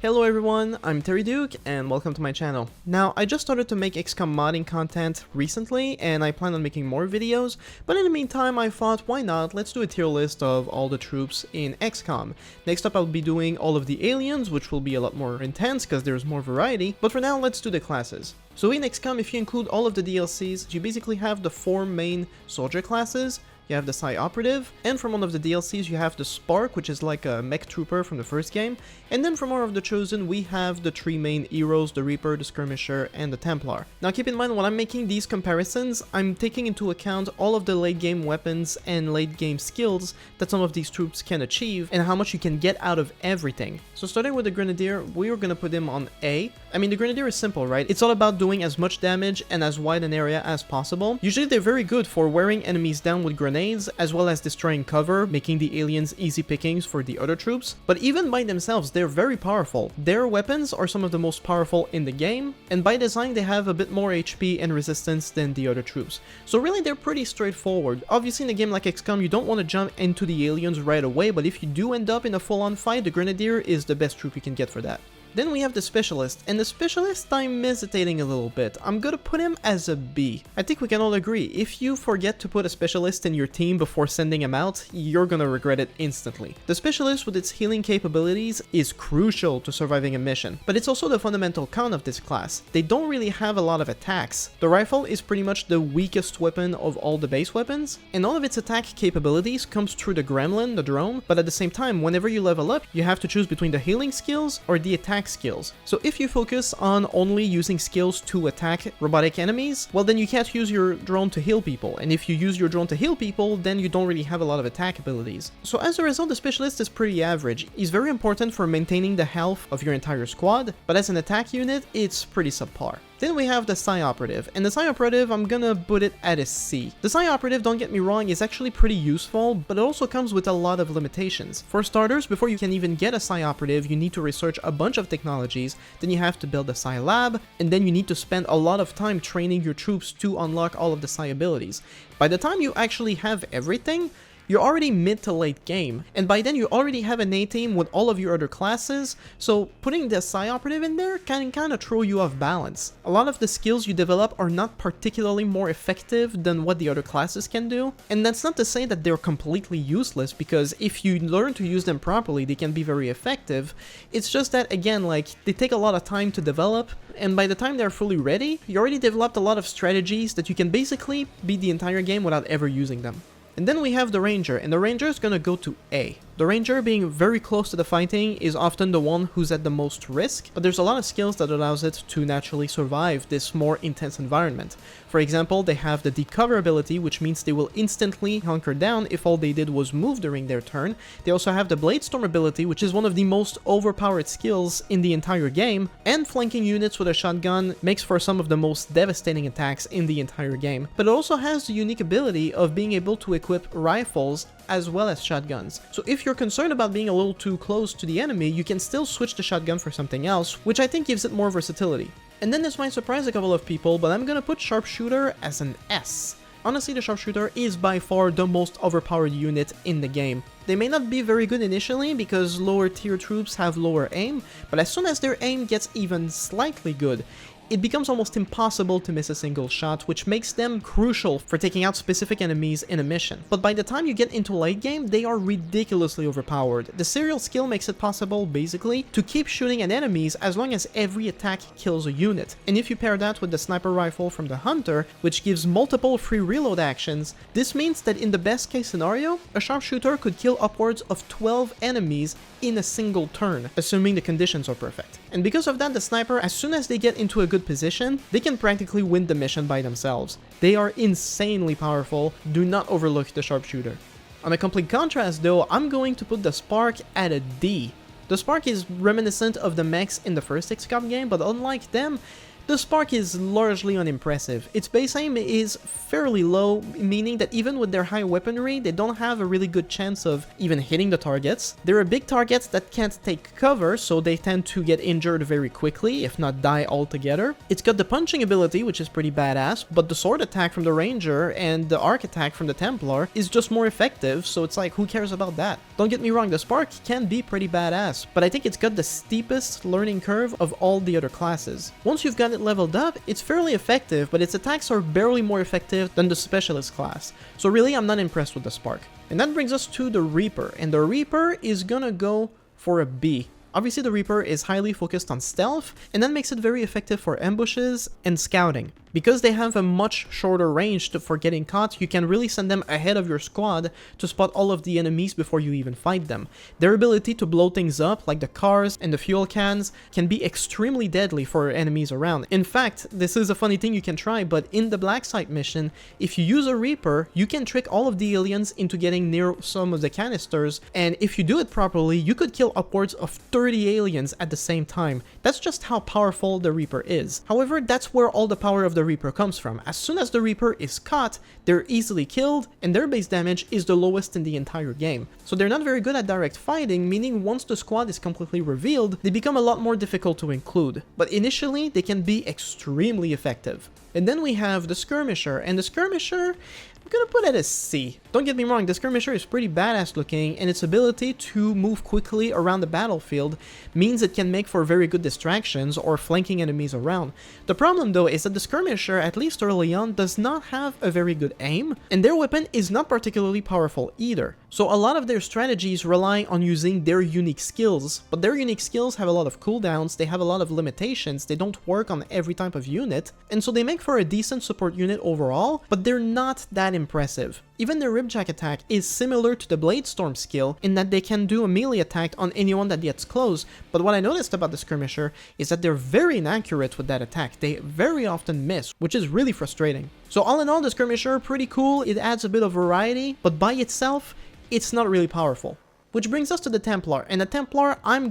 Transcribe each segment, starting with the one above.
Hello everyone, I'm Terry Duke and welcome to my channel. Now, I just started to make XCOM modding content recently and I plan on making more videos, but in the meantime I thought why not, let's do a tier list of all the troops in XCOM. Next up I'll be doing all of the aliens, which will be a lot more intense because there's more variety, but for now let's do the classes. So in XCOM, if you include all of the DLCs, you basically have the 4 main soldier classes. You have the Psi Operative, and from one of the DLCs you have the Spark, which is like a mech trooper from the first game, and then from more of the Chosen we have the 3 main heroes, the Reaper, the Skirmisher, and the Templar. Now keep in mind when I'm making these comparisons, I'm taking into account all of the late game weapons and late game skills that some of these troops can achieve, and how much you can get out of everything. So starting with the Grenadier, we're gonna put him on A. I mean, the Grenadier is simple, right? It's all about doing as much damage and as wide an area as possible. Usually they're very good for wearing enemies down with grenades, as well as destroying cover, making the aliens easy pickings for the other troops. But even by themselves, they're very powerful. Their weapons are some of the most powerful in the game, and by design they have a bit more HP and resistance than the other troops. So really they're pretty straightforward. Obviously in a game like XCOM you don't want to jump into the aliens right away, but if you do end up in a full-on fight, the Grenadier is the best troop you can get for that. Then we have the Specialist, and the Specialist I'm hesitating a little bit. I'm gonna put him as a B. I think we can all agree, if you forget to put a Specialist in your team before sending him out, you're gonna regret it instantly. The Specialist with its healing capabilities is crucial to surviving a mission, but it's also the fundamental con of this class. They don't really have a lot of attacks. The rifle is pretty much the weakest weapon of all the base weapons, and all of its attack capabilities comes through the Gremlin, the drone, but at the same time, whenever you level up, you have to choose between the healing skills or the attack skills. So if you focus on only using skills to attack robotic enemies, well then you can't use your drone to heal people, and if you use your drone to heal people, then you don't really have a lot of attack abilities. So as a result, the Specialist is pretty average. He's very important for maintaining the health of your entire squad, but as an attack unit, it's pretty subpar. Then we have the Psi Operative, and the Psi Operative, I'm gonna put it at a C. The Psi Operative, don't get me wrong, is actually pretty useful, but it also comes with a lot of limitations. For starters, before you can even get a Psi Operative, you need to research a bunch of technologies, then you have to build a Psi Lab, and then you need to spend a lot of time training your troops to unlock all of the Psi abilities. By the time you actually have everything, you're already mid to late game, and by then you already have an A-team with all of your other classes, so putting the Psi Operative in there can kind of throw you off balance. A lot of the skills you develop are not particularly more effective than what the other classes can do, and that's not to say that they're completely useless, because if you learn to use them properly, they can be very effective. It's just that, again, like, they take a lot of time to develop, and by the time they're fully ready, you already developed a lot of strategies that you can basically beat the entire game without ever using them. And then we have the Ranger, and the Ranger is gonna go to A. The Ranger, being very close to the fighting, is often the one who's at the most risk, but there's a lot of skills that allows it to naturally survive this more intense environment. For example, they have the Deep Cover ability, which means they will instantly hunker down if all they did was move during their turn. They also have the Bladestorm ability, which is one of the most overpowered skills in the entire game, and flanking units with a shotgun makes for some of the most devastating attacks in the entire game. But it also has the unique ability of being able to equip rifles as well as shotguns. So if you're concerned about being a little too close to the enemy, you can still switch the shotgun for something else, which I think gives it more versatility. And then this might surprise a couple of people, but I'm gonna put Sharpshooter as an S. Honestly, the Sharpshooter is by far the most overpowered unit in the game. They may not be very good initially because lower tier troops have lower aim, but as soon as their aim gets even slightly good, it becomes almost impossible to miss a single shot, which makes them crucial for taking out specific enemies in a mission. But by the time you get into late game, they are ridiculously overpowered. The serial skill makes it possible, basically, to keep shooting at enemies as long as every attack kills a unit. And if you pair that with the sniper rifle from the Hunter, which gives multiple free reload actions, this means that in the best case scenario, a Sharpshooter could kill upwards of 12 enemies in a single turn, assuming the conditions are perfect. And because of that, the sniper, as soon as they get into a good position, they can practically win the mission by themselves. They are insanely powerful. Do not overlook the Sharpshooter. On a complete contrast though, I'm going to put the Spark at a D. The Spark is reminiscent of the mechs in the first XCOM game, but unlike them, The Spark is largely unimpressive. Its base aim is fairly low, meaning that even with their high weaponry, they don't have a really good chance of even hitting the targets. There are big targets that can't take cover, so they tend to get injured very quickly, if not die altogether. It's got the punching ability, which is pretty badass, but the sword attack from the Ranger and the arc attack from the Templar is just more effective, so it's like, who cares about that? Don't get me wrong, the Spark can be pretty badass, but I think it's got the steepest learning curve of all the other classes. Once you've got it leveled up, it's fairly effective, but its attacks are barely more effective than the Specialist class, so really I'm not impressed with the Spark. And that brings us to the Reaper, and the Reaper is gonna go for a B. Obviously the Reaper is highly focused on stealth, and that makes it very effective for ambushes and scouting. Because they have a much shorter range for getting caught, you can really send them ahead of your squad to spot all of the enemies before you even fight them. Their ability to blow things up, like the cars and the fuel cans, can be extremely deadly for enemies around. In fact, this is a funny thing you can try, but in the Black Site mission, if you use a Reaper, you can trick all of the aliens into getting near some of the canisters, and if you do it properly, you could kill upwards of 30 aliens at the same time. That's just how powerful the Reaper is. However, that's where all the power of the Reaper comes from. As soon as the Reaper is caught, they're easily killed, and their base damage is the lowest in the entire game. So they're not very good at direct fighting, meaning once the squad is completely revealed, they become a lot more difficult to include. But initially, they can be extremely effective. And then we have the Skirmisher, and the Skirmisher, I'm gonna put it as C. Don't get me wrong, the Skirmisher is pretty badass looking, and its ability to move quickly around the battlefield means it can make for very good distractions or flanking enemies around. The problem though is that the Skirmisher, at least early on, does not have a very good aim, and their weapon is not particularly powerful either. So a lot of their strategies rely on using their unique skills, but their unique skills have a lot of cooldowns, they have a lot of limitations, they don't work on every type of unit, and so they make for a decent support unit overall, but they're not that impressive. Even their Ripjack attack is similar to the Bladestorm skill in that they can do a melee attack on anyone that gets close, but what I noticed about the Skirmisher is that they're very inaccurate with that attack. They very often miss, which is really frustrating. So all in all, the Skirmisher, pretty cool, it adds a bit of variety, but by itself, it's not really powerful. Which brings us to the Templar, and the Templar I'm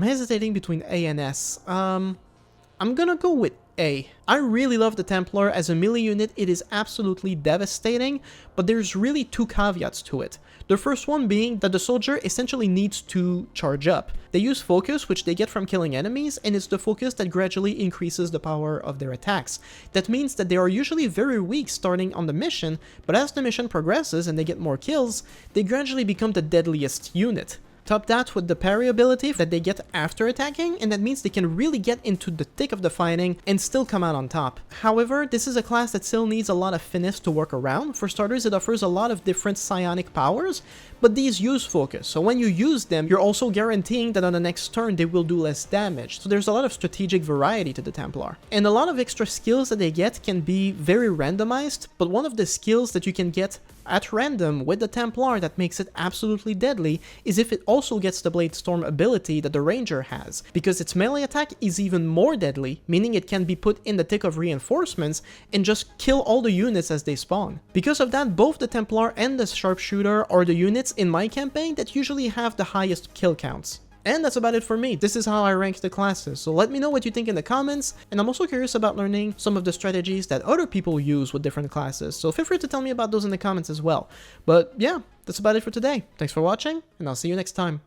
hesitating between A and S. I'm gonna go with A. I really love the Templar. As a melee unit, it is absolutely devastating, but there's really two caveats to it. The first one being that the soldier essentially needs to charge up. They use focus, which they get from killing enemies, and it's the focus that gradually increases the power of their attacks. That means that they are usually very weak starting on the mission, but as the mission progresses and they get more kills, they gradually become the deadliest unit. Top that with the parry ability that they get after attacking, and that means they can really get into the thick of the fighting and still come out on top. However, this is a class that still needs a lot of finesse to work around. For starters, it offers a lot of different psionic powers, but these use focus, so when you use them, you're also guaranteeing that on the next turn they will do less damage, so there's a lot of strategic variety to the Templar. And a lot of extra skills that they get can be very randomized, but one of the skills that you can get at random with the Templar that makes it absolutely deadly is if it also gets the Bladestorm ability that the Ranger has, because its melee attack is even more deadly, meaning it can be put in the thick of reinforcements and just kill all the units as they spawn. Because of that, both the Templar and the Sharpshooter are the units in my campaign that usually have the highest kill counts. And that's about it for me. This is how I rank the classes, so let me know what you think in the comments, and I'm also curious about learning some of the strategies that other people use with different classes, so feel free to tell me about those in the comments as well. But yeah, that's about it for today. Thanks for watching, and I'll see you next time.